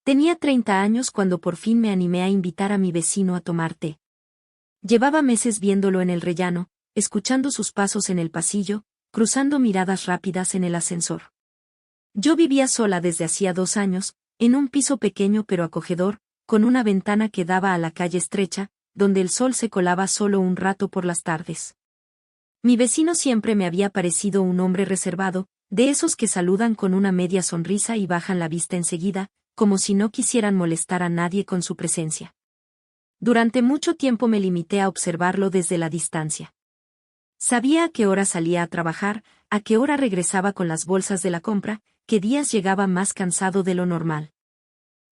Tenía 30 años cuando por fin me animé a invitar a mi vecino a tomar té. Llevaba meses viéndolo en el rellano, escuchando sus pasos en el pasillo, cruzando miradas rápidas en el ascensor. Yo vivía sola desde hacía 2 años, en un piso pequeño pero acogedor, con una ventana que daba a la calle estrecha, donde el sol se colaba solo un rato por las tardes. Mi vecino siempre me había parecido un hombre reservado, de esos que saludan con una media sonrisa y bajan la vista enseguida, como si no quisieran molestar a nadie con su presencia. Durante mucho tiempo me limité a observarlo desde la distancia. Sabía a qué hora salía a trabajar, a qué hora regresaba con las bolsas de la compra, qué días llegaba más cansado de lo normal.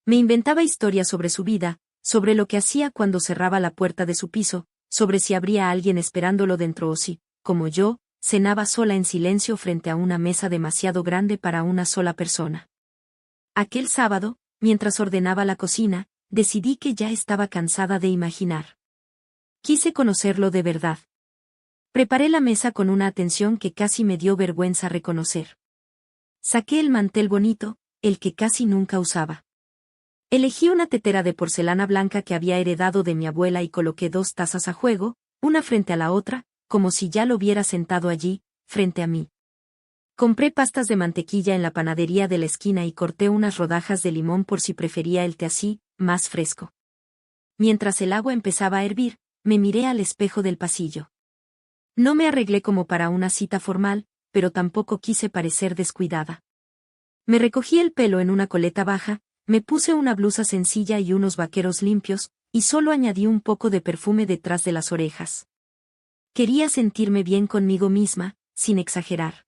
Me inventaba historias sobre su vida, sobre lo que hacía cuando cerraba la puerta de su piso, sobre si habría alguien esperándolo dentro o si, como yo, cenaba sola en silencio frente a una mesa demasiado grande para una sola persona. Aquel sábado, mientras ordenaba la cocina, decidí que ya estaba cansada de imaginar. Quise conocerlo de verdad. Preparé la mesa con una atención que casi me dio vergüenza reconocer. Saqué el mantel bonito, el que casi nunca usaba. Elegí una tetera de porcelana blanca que había heredado de mi abuela y coloqué 2 tazas a juego, una frente a la otra, como si ya lo hubiera sentado allí, frente a mí. Compré pastas de mantequilla en la panadería de la esquina y corté unas rodajas de limón por si prefería el té así, más fresco. Mientras el agua empezaba a hervir, me miré al espejo del pasillo. No me arreglé como para una cita formal, pero tampoco quise parecer descuidada. Me recogí el pelo en una coleta baja, me puse una blusa sencilla y unos vaqueros limpios, y solo añadí un poco de perfume detrás de las orejas. Quería sentirme bien conmigo misma, sin exagerar.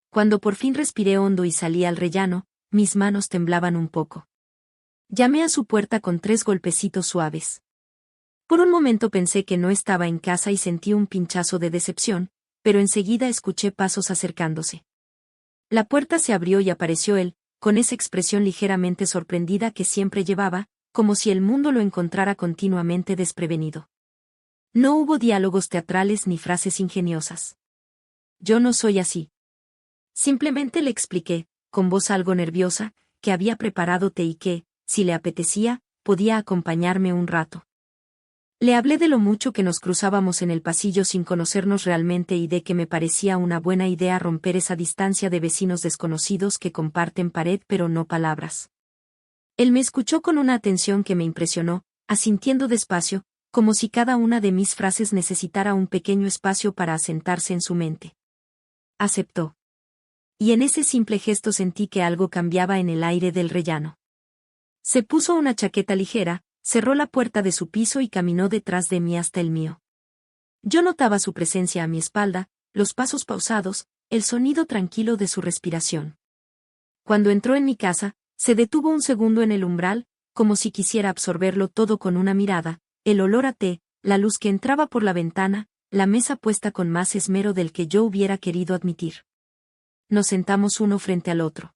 Cuando por fin respiré hondo y salí al rellano, mis manos temblaban un poco. Llamé a su puerta con 3 golpecitos suaves. Por un momento pensé que no estaba en casa y sentí un pinchazo de decepción, pero enseguida escuché pasos acercándose. La puerta se abrió y apareció él, con esa expresión ligeramente sorprendida que siempre llevaba, como si el mundo lo encontrara continuamente desprevenido. No hubo diálogos teatrales ni frases ingeniosas. Yo no soy así. Simplemente le expliqué, con voz algo nerviosa, que había preparado té y que, si le apetecía, podía acompañarme un rato. Le hablé de lo mucho que nos cruzábamos en el pasillo sin conocernos realmente y de que me parecía una buena idea romper esa distancia de vecinos desconocidos que comparten pared pero no palabras. Él me escuchó con una atención que me impresionó, asintiendo despacio, como si cada una de mis frases necesitara un pequeño espacio para asentarse en su mente. Aceptó. Y en ese simple gesto sentí que algo cambiaba en el aire del rellano. Se puso una chaqueta ligera, cerró la puerta de su piso y caminó detrás de mí hasta el mío. Yo notaba su presencia a mi espalda, los pasos pausados, el sonido tranquilo de su respiración. Cuando entró en mi casa, se detuvo un segundo en el umbral, como si quisiera absorberlo todo con una mirada, el olor a té, la luz que entraba por la ventana, la mesa puesta con más esmero del que yo hubiera querido admitir. Nos sentamos uno frente al otro.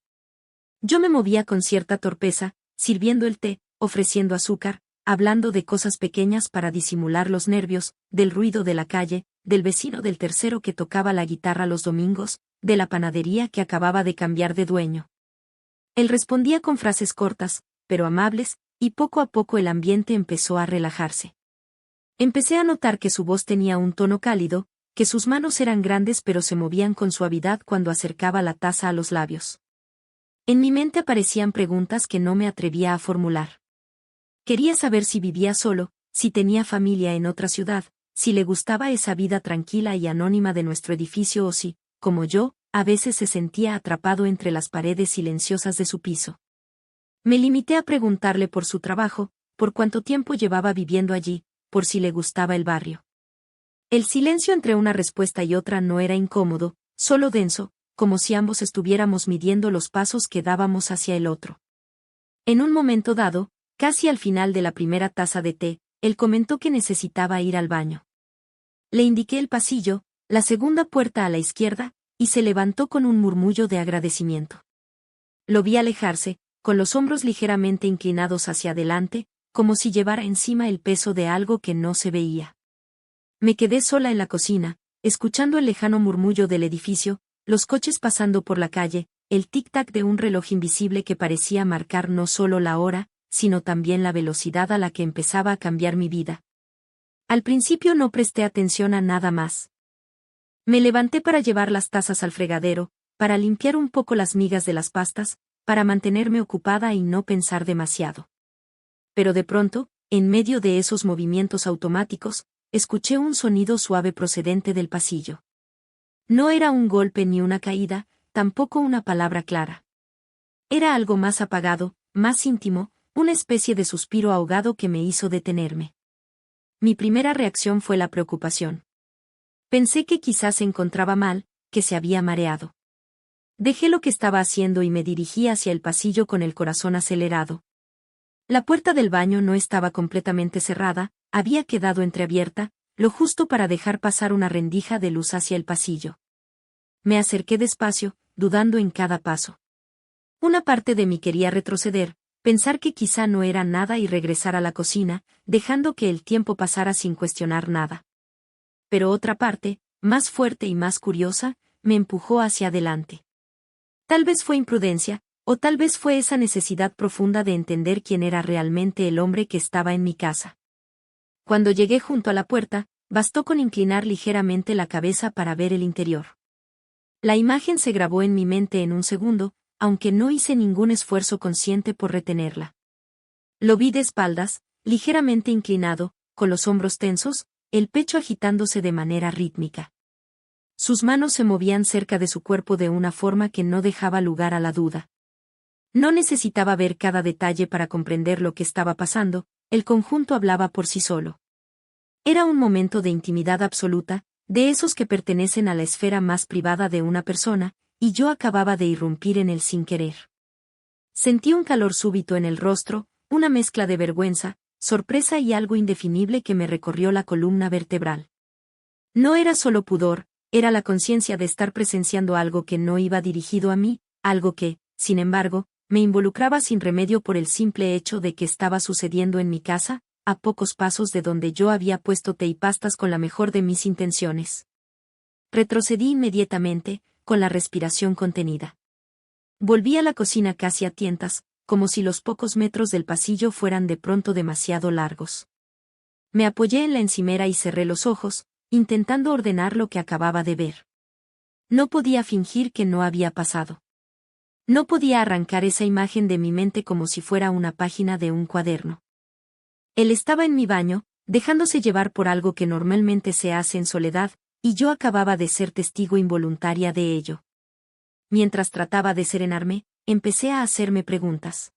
Yo me movía con cierta torpeza, sirviendo el té, ofreciendo azúcar, hablando de cosas pequeñas para disimular los nervios, del ruido de la calle, del vecino del tercero que tocaba la guitarra los domingos, de la panadería que acababa de cambiar de dueño. Él respondía con frases cortas, pero amables, y poco a poco el ambiente empezó a relajarse. Empecé a notar que su voz tenía un tono cálido, que sus manos eran grandes pero se movían con suavidad cuando acercaba la taza a los labios. En mi mente aparecían preguntas que no me atrevía a formular. Quería saber si vivía solo, si tenía familia en otra ciudad, si le gustaba esa vida tranquila y anónima de nuestro edificio o si, como yo, a veces se sentía atrapado entre las paredes silenciosas de su piso. Me limité a preguntarle por su trabajo, por cuánto tiempo llevaba viviendo allí, por si le gustaba el barrio. El silencio entre una respuesta y otra no era incómodo, solo denso, como si ambos estuviéramos midiendo los pasos que dábamos hacia el otro. En un momento dado, casi al final de la primera taza de té, él comentó que necesitaba ir al baño. Le indiqué el pasillo, la segunda puerta a la izquierda, y se levantó con un murmullo de agradecimiento. Lo vi alejarse, con los hombros ligeramente inclinados hacia adelante, como si llevara encima el peso de algo que no se veía. Me quedé sola en la cocina, escuchando el lejano murmullo del edificio, los coches pasando por la calle, el tic-tac de un reloj invisible que parecía marcar no solo la hora, sino también la velocidad a la que empezaba a cambiar mi vida. Al principio no presté atención a nada más. Me levanté para llevar las tazas al fregadero, para limpiar un poco las migas de las pastas, para mantenerme ocupada y no pensar demasiado. Pero de pronto, en medio de esos movimientos automáticos, escuché un sonido suave procedente del pasillo. No era un golpe ni una caída, tampoco una palabra clara. Era algo más apagado, más íntimo, una especie de suspiro ahogado que me hizo detenerme. Mi primera reacción fue la preocupación. Pensé que quizás se encontraba mal, que se había mareado. Dejé lo que estaba haciendo y me dirigí hacia el pasillo con el corazón acelerado. La puerta del baño no estaba completamente cerrada, había quedado entreabierta, lo justo para dejar pasar una rendija de luz hacia el pasillo. Me acerqué despacio, dudando en cada paso. Una parte de mí quería retroceder, pensar que quizá no era nada y regresar a la cocina, dejando que el tiempo pasara sin cuestionar nada. Pero otra parte, más fuerte y más curiosa, me empujó hacia adelante. Tal vez fue imprudencia, o tal vez fue esa necesidad profunda de entender quién era realmente el hombre que estaba en mi casa. Cuando llegué junto a la puerta, bastó con inclinar ligeramente la cabeza para ver el interior. La imagen se grabó en mi mente en un segundo, aunque no hice ningún esfuerzo consciente por retenerla. Lo vi de espaldas, ligeramente inclinado, con los hombros tensos, el pecho agitándose de manera rítmica. Sus manos se movían cerca de su cuerpo de una forma que no dejaba lugar a la duda. No necesitaba ver cada detalle para comprender lo que estaba pasando, el conjunto hablaba por sí solo. Era un momento de intimidad absoluta, de esos que pertenecen a la esfera más privada de una persona, y yo acababa de irrumpir en él sin querer. Sentí un calor súbito en el rostro, una mezcla de vergüenza, sorpresa y algo indefinible que me recorrió la columna vertebral. No era solo pudor, era la conciencia de estar presenciando algo que no iba dirigido a mí, algo que, sin embargo, me involucraba sin remedio por el simple hecho de que estaba sucediendo en mi casa, a pocos pasos de donde yo había puesto té y pastas con la mejor de mis intenciones. Retrocedí inmediatamente, con la respiración contenida. Volví a la cocina casi a tientas, como si los pocos metros del pasillo fueran de pronto demasiado largos. Me apoyé en la encimera y cerré los ojos, intentando ordenar lo que acababa de ver. No podía fingir que no había pasado. No podía arrancar esa imagen de mi mente como si fuera una página de un cuaderno. Él estaba en mi baño, dejándose llevar por algo que normalmente se hace en soledad, y yo acababa de ser testigo involuntaria de ello. Mientras trataba de serenarme, empecé a hacerme preguntas.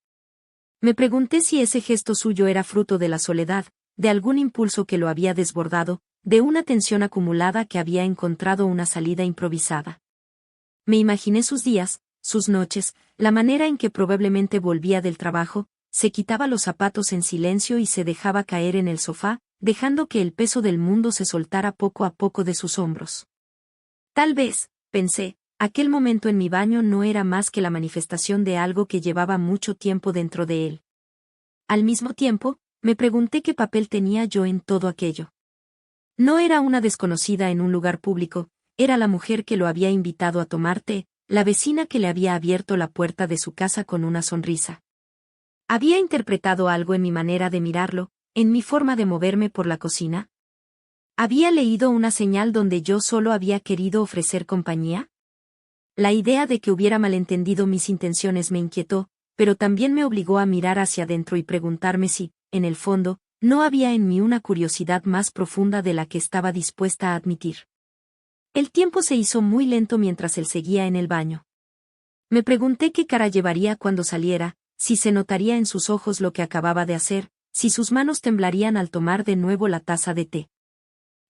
Me pregunté si ese gesto suyo era fruto de la soledad, de algún impulso que lo había desbordado, de una tensión acumulada que había encontrado una salida improvisada. Me imaginé sus días, sus noches, la manera en que probablemente volvía del trabajo, se quitaba los zapatos en silencio y se dejaba caer en el sofá, dejando que el peso del mundo se soltara poco a poco de sus hombros. Tal vez, pensé, aquel momento en mi baño no era más que la manifestación de algo que llevaba mucho tiempo dentro de él. Al mismo tiempo, me pregunté qué papel tenía yo en todo aquello. No era una desconocida en un lugar público, era la mujer que lo había invitado a tomar té, la vecina que le había abierto la puerta de su casa con una sonrisa. ¿Había interpretado algo en mi manera de mirarlo, en mi forma de moverme por la cocina? ¿Había leído una señal donde yo solo había querido ofrecer compañía? La idea de que hubiera malentendido mis intenciones me inquietó, pero también me obligó a mirar hacia adentro y preguntarme si, en el fondo, no había en mí una curiosidad más profunda de la que estaba dispuesta a admitir. El tiempo se hizo muy lento mientras él seguía en el baño. Me pregunté qué cara llevaría cuando saliera, si se notaría en sus ojos lo que acababa de hacer, si sus manos temblarían al tomar de nuevo la taza de té.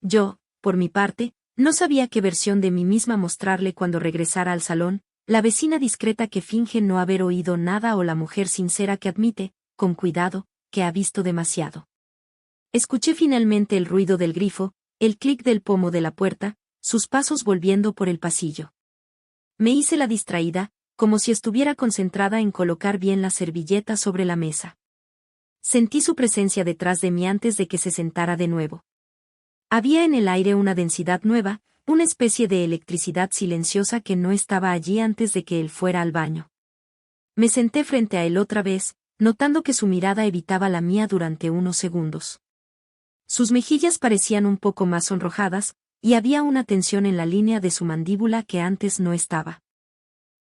Yo, por mi parte, no sabía qué versión de mí misma mostrarle cuando regresara al salón, la vecina discreta que finge no haber oído nada o la mujer sincera que admite, con cuidado, que ha visto demasiado. Escuché finalmente el ruido del grifo, el clic del pomo de la puerta, sus pasos volviendo por el pasillo. Me hice la distraída, como si estuviera concentrada en colocar bien la servilleta sobre la mesa. Sentí su presencia detrás de mí antes de que se sentara de nuevo. Había en el aire una densidad nueva, una especie de electricidad silenciosa que no estaba allí antes de que él fuera al baño. Me senté frente a él otra vez, notando que su mirada evitaba la mía durante unos segundos. Sus mejillas parecían un poco más sonrojadas, y había una tensión en la línea de su mandíbula que antes no estaba.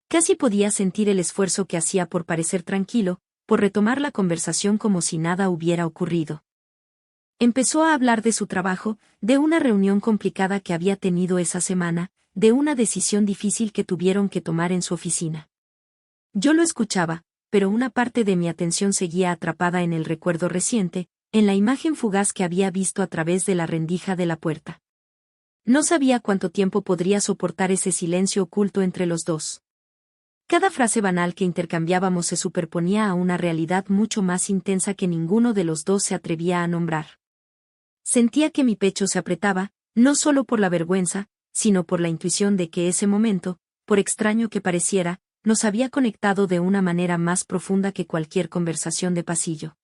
Casi podía sentir el esfuerzo que hacía por parecer tranquilo, por retomar la conversación como si nada hubiera ocurrido. Empezó a hablar de su trabajo, de una reunión complicada que había tenido esa semana, de una decisión difícil que tuvieron que tomar en su oficina. Yo lo escuchaba, pero una parte de mi atención seguía atrapada en el recuerdo reciente, en la imagen fugaz que había visto a través de la rendija de la puerta. No sabía cuánto tiempo podría soportar ese silencio oculto entre los dos. Cada frase banal que intercambiábamos se superponía a una realidad mucho más intensa que ninguno de los dos se atrevía a nombrar. Sentía que mi pecho se apretaba, no solo por la vergüenza, sino por la intuición de que ese momento, por extraño que pareciera, nos había conectado de una manera más profunda que cualquier conversación de pasillo.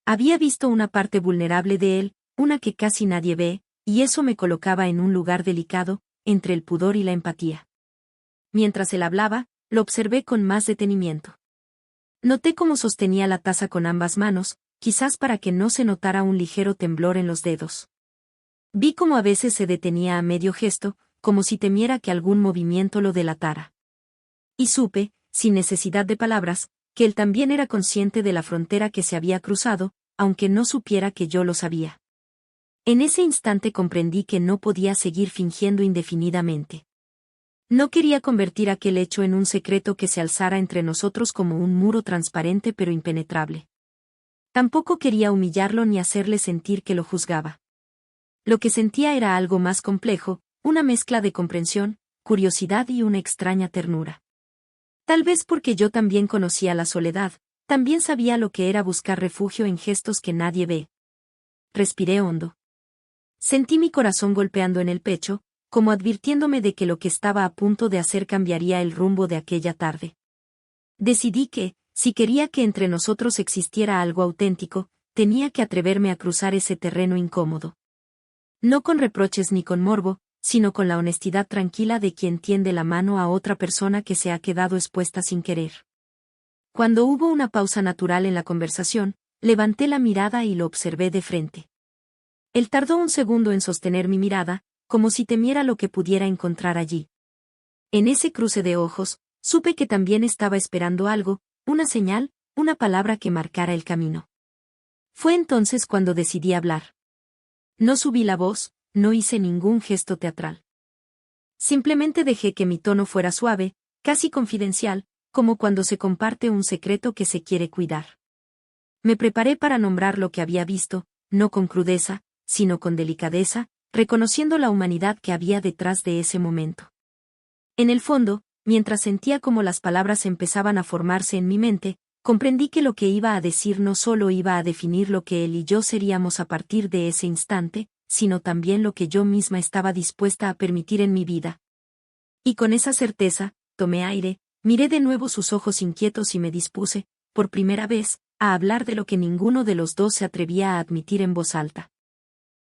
Había visto una parte vulnerable de él, una que casi nadie ve, y eso me colocaba en un lugar delicado, entre el pudor y la empatía. Mientras él hablaba, lo observé con más detenimiento. Noté cómo sostenía la taza con ambas manos, quizás para que no se notara un ligero temblor en los dedos. Vi cómo a veces se detenía a medio gesto, como si temiera que algún movimiento lo delatara. Y supe, sin necesidad de palabras, que él también era consciente de la frontera que se había cruzado, aunque no supiera que yo lo sabía. En ese instante comprendí que no podía seguir fingiendo indefinidamente. No quería convertir aquel hecho en un secreto que se alzara entre nosotros como un muro transparente pero impenetrable. Tampoco quería humillarlo ni hacerle sentir que lo juzgaba. Lo que sentía era algo más complejo, una mezcla de comprensión, curiosidad y una extraña ternura. Tal vez porque yo también conocía la soledad, también sabía lo que era buscar refugio en gestos que nadie ve. Respiré hondo. Sentí mi corazón golpeando en el pecho, como advirtiéndome de que lo que estaba a punto de hacer cambiaría el rumbo de aquella tarde. Decidí que, si quería que entre nosotros existiera algo auténtico, tenía que atreverme a cruzar ese terreno incómodo. No con reproches ni con morbo, sino con la honestidad tranquila de quien tiende la mano a otra persona que se ha quedado expuesta sin querer. Cuando hubo una pausa natural en la conversación, levanté la mirada y lo observé de frente. Él tardó un segundo en sostener mi mirada, como si temiera lo que pudiera encontrar allí. En ese cruce de ojos, supe que también estaba esperando algo, una señal, una palabra que marcara el camino. Fue entonces cuando decidí hablar. No subí la voz, no hice ningún gesto teatral. Simplemente dejé que mi tono fuera suave, casi confidencial, como cuando se comparte un secreto que se quiere cuidar. Me preparé para nombrar lo que había visto, no con crudeza, sino con delicadeza, reconociendo la humanidad que había detrás de ese momento. En el fondo, mientras sentía cómo las palabras empezaban a formarse en mi mente, comprendí que lo que iba a decir no solo iba a definir lo que él y yo seríamos a partir de ese instante, sino también lo que yo misma estaba dispuesta a permitir en mi vida. Y con esa certeza, tomé aire, miré de nuevo sus ojos inquietos y me dispuse, por primera vez, a hablar de lo que ninguno de los dos se atrevía a admitir en voz alta.